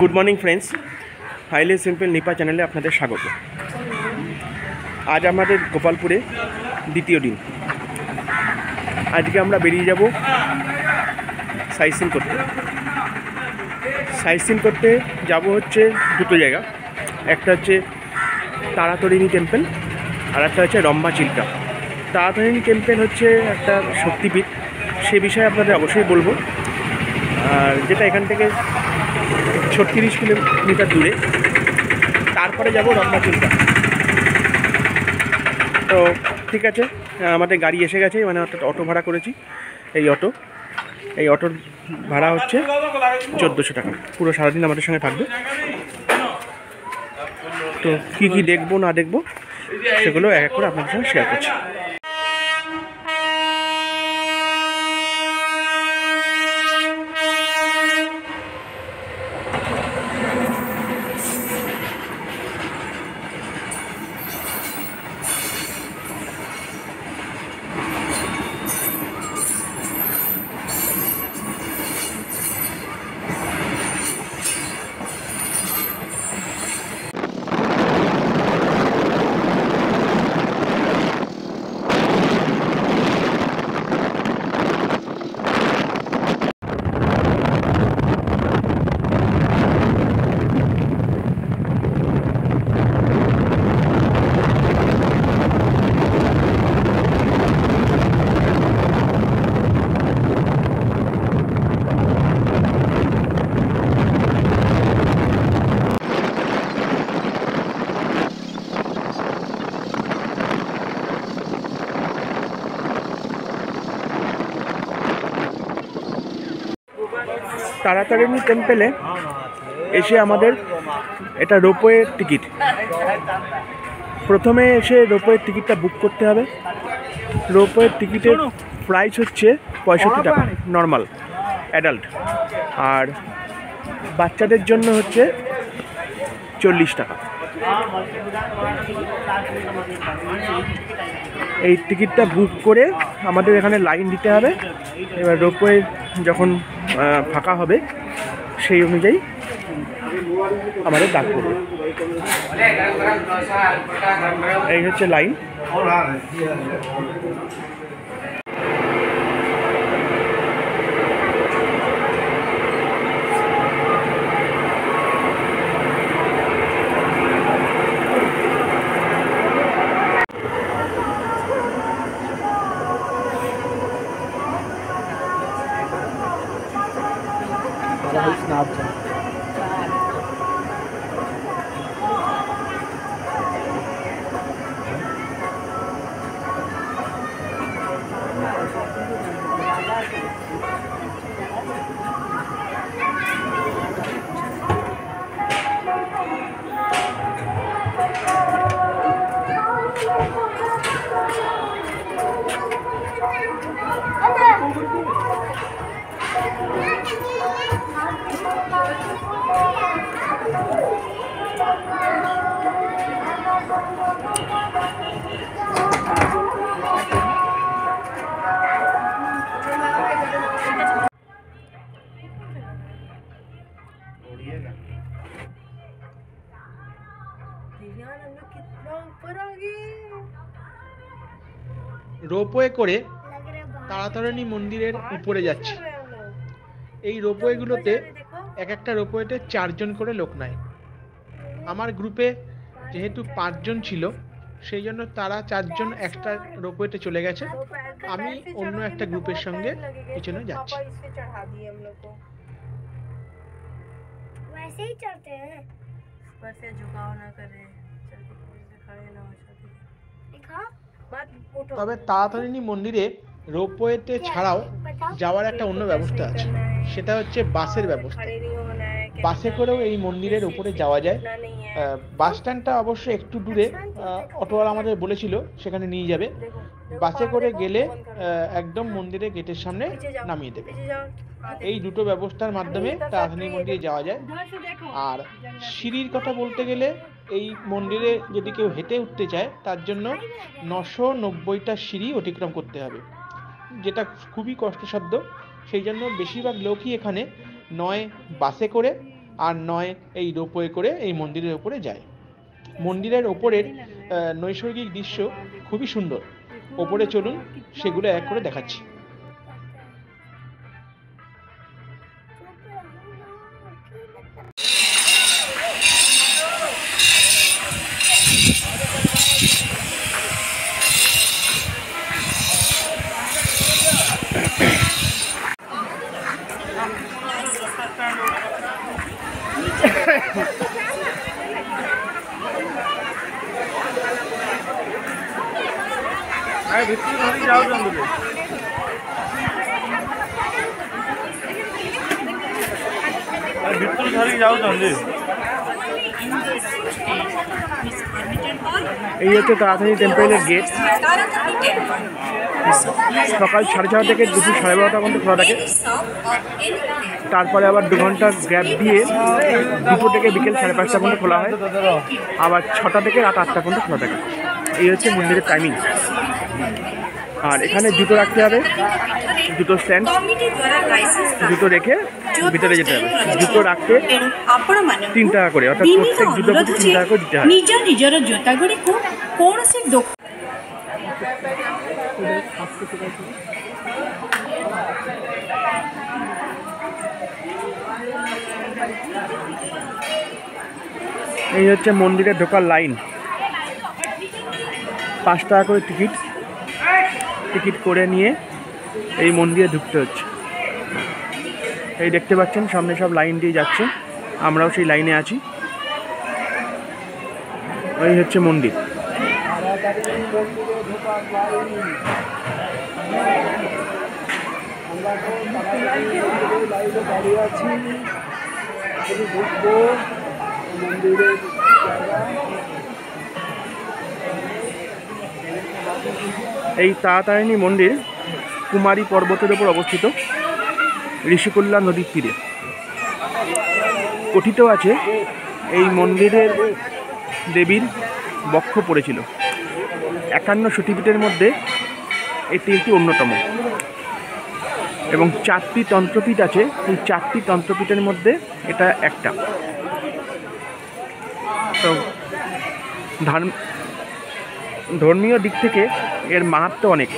Good morning friends, highly simple Nipa चैनले आपनादेर स्वागत। आज आमादेर गोपालपुरे द्वितीय दिन। आज के आमरा बेरिये जाबो साइट सीन करते। साइट सीन करते जाबो होच्छे दुटो जायगा, एकटा होच्छे तारातारिणी टेम्पल और एकटा होच्छे रम्भा चिल्का। तारातारिणी टेम्पल होच्छे एकटा शक्तिपीठ, से विषये आपनादेर अवश्यई बोलबो। और जेटा एखान थेके 36 किलोमीटर दूरे, तारपरे जाबो रम्भा चिल्का। तो ठीक है, हमारे गाड़ी एसे गेছে, মানে অটো ভাড়া করেছি। এই অটোর ভাড়া হচ্ছে 1400 টাকা। পুরো সারাদিন আমাদের সঙ্গে থাকবে। তো কি কি দেখবো না দেখবো সেগুলো এক এক করে আপনাদের সঙ্গে শেয়ার করছি। तारातारिणी टेम्पले एसे आमादेर एटा रोपवे टिकिट। प्रथमे एसे रोपवे टिकिटटा बुक करते हबे। रोपवे टिकिटेर प्राइस होच्छे 65 टाका नर्माल एडाल्ट, और बाच्चादेर जन्य होच्छे 40 टाका। এই টিকিটটা বুক করে আমাদের এখানে লাইন দিতে হবে। এবার রোপওয়ে যখন ফাঁকা হবে সেই অনুযায়ী আমাদের ডাক পড়বে। এই হচ্ছে লাইন। रोपवे करे तारातारिणी मंदिरेर ऊपरे जाচ্ছি। এই রোপওয়েগুলোতে এক একটা রোপওয়েতে 4 জন করে লোক নেয়। আমার গ্রুপে যেহেতু 5 জন ছিল সেই জন্য তারা 4 জন একটা রোপওয়েতে চলে গেছে। আমি অন্য একটা গ্রুপের সঙ্গে পিছনে যাচ্ছি। वैसे ही चलते हैं, ऊपर से झुकाव ना करे, चलते से खड़े ना हो जाते। दिखा मत उठो। তবে তারাতারিণী মন্দিরে রোপওয়েতে ছাড়াও যাওয়ার একটা অন্য ব্যবস্থা আছে, সেটা হচ্ছে বাসের ব্যবস্থা। खड़े नहीं होना है, বাসে করেও এই মন্দিরের উপরে যাওয়া যায়। ना नहीं है। বাস স্ট্যান্ডটা অবশ্য একটু দূরে, অটোওয়ালা আমাদের বলেছিল সেখানে নিয়ে যাবে। বাসে করে গেলে একদম মন্দিরের গেটের সামনে নামিয়ে দেবে। पीछे जाओ। এই দুটো ব্যবস্থার মাধ্যমে তারাতারিণী মন্দিরে যাওয়া যায়। আর সিঁড়ির কথা বলতে গেলে এই মন্দিরে যদি কেউ হেঁটে উঠতে চায় তার জন্য 990টা সিঁড়ি অতিক্রম করতে হবে, যেটা খুবই কষ্টসাধ্য। সেই জন্য বেশিরভাগ লোকই এখানে নয় বাসে করে আর নয় এই রোপওয়ে করে এই মন্দিরের ওপরে যায়। মন্দিরের ওপরের নৈসর্গিক দৃশ্য খুবই সুন্দর। ওপরে চলুন, সেগুলো এক করে দেখাচ্ছি। এই হচ্ছে তাড়াতাড়ি টেম্পলের গেট। সকাল 6:30 থেকে দুপুর 12:30 পর্যন্ত খোলা থাকে। তারপরে আবার 2 ঘন্টা গ্যাপ দিয়ে দুপুর থেকে বিকেল 5:30 পর্যন্ত খোলা হয়। আবার 6টা থেকে রাত 8টা পর্যন্ত খোলা থাকে। এই হচ্ছে মন্দিরের টাইমিং। আর এখানে জুতো রাখতে হবে, জুতো স্ট্যান্ড, জুতো রেখে ভিতরে যেতে হবে। জুতো রাখতে 3 টাকা করে, অর্থাৎ প্রত্যেক জুতো প্রতি 3 টাকা করে দিতে হয়। নিজ নিজের জোতাগুড়িକୁ କୌଣସି এই হচ্ছে মন্দিরে ঢোকার লাইন। 5 টাকা করে টিকিট করে নিয়ে এই মন্দিরে ঢুকতে হচ্ছে। এই দেখতে পাচ্ছেন সামনে সব লাইন দিয়ে যাচ্ছে, আমরাও সেই লাইনে আছি। এই হচ্ছে মন্দির। এই তারাতারিণী মন্দির কুমারী পর্বতের উপর অবস্থিত, ঋষিকুল্লা নদীর তীরে। কথিত আছে এই মন্দিরের দেবীর বক্ষ পড়েছিল। 51 শক্তিপীঠের মধ্যে এটি একটি অন্যতম, এবং 4টি তন্ত্রপীঠ আছে। এই 4টি তন্ত্রপীঠের মধ্যে এটা একটা। তো ধর্মীয় দিক থেকে এর মাহাত্ম্য অনেক।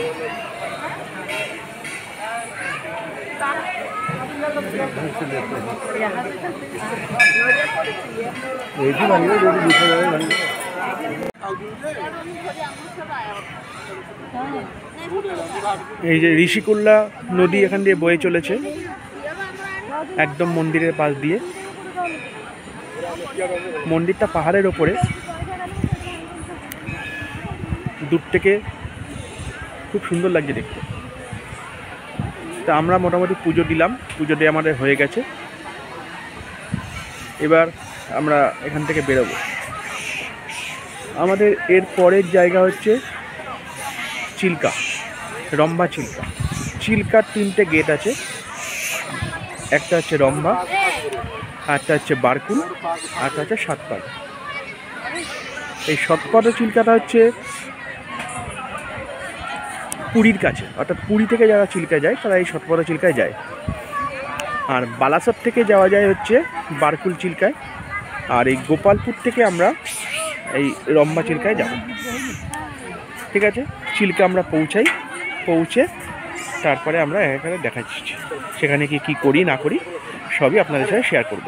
এই যে ঋষিকুল্লা নদী এখান দিয়ে বয়ে চলেছে একদম মন্দিরের পাশ দিয়ে। মন্দিরটা পাহাড়ের ওপরে, দূর থেকে খুব সুন্দর লাগছে দেখতে। তা আমরা মোটামুটি পুজো দিলাম, পুজো দিয়ে আমাদের হয়ে গেছে। এবার আমরা এখান থেকে বেরোবো। আমাদের এর পরের জায়গা হচ্ছে চিল্কা, রম্ভা চিল্কা। চিল্কার 3টে গেট আছে, একটা হচ্ছে রম্ভা, একটা হচ্ছে বারকুল, একটা হচ্ছে সাতপাড়া। এই সাতপাড়া চিল্কাটা হচ্ছে পুরীর কাছে, অর্থাৎ পুরী থেকে যারা চিল্কা যায় তারা এই সাতপাড়া চিল্কায় যায়। আর বালাসর থেকে যাওয়া যায় হচ্ছে বারকুল চিল্কায়। আর এই গোপালপুর থেকে আমরা এই রম্ভা চিল্কায় যাব। ঠিক আছে, চিল্কা আমরা পৌঁছে তারপরে আমরা এখানে দেখাচ্ছি সেখানে কি করি না করি সবই আপনাদের সাথে শেয়ার করব।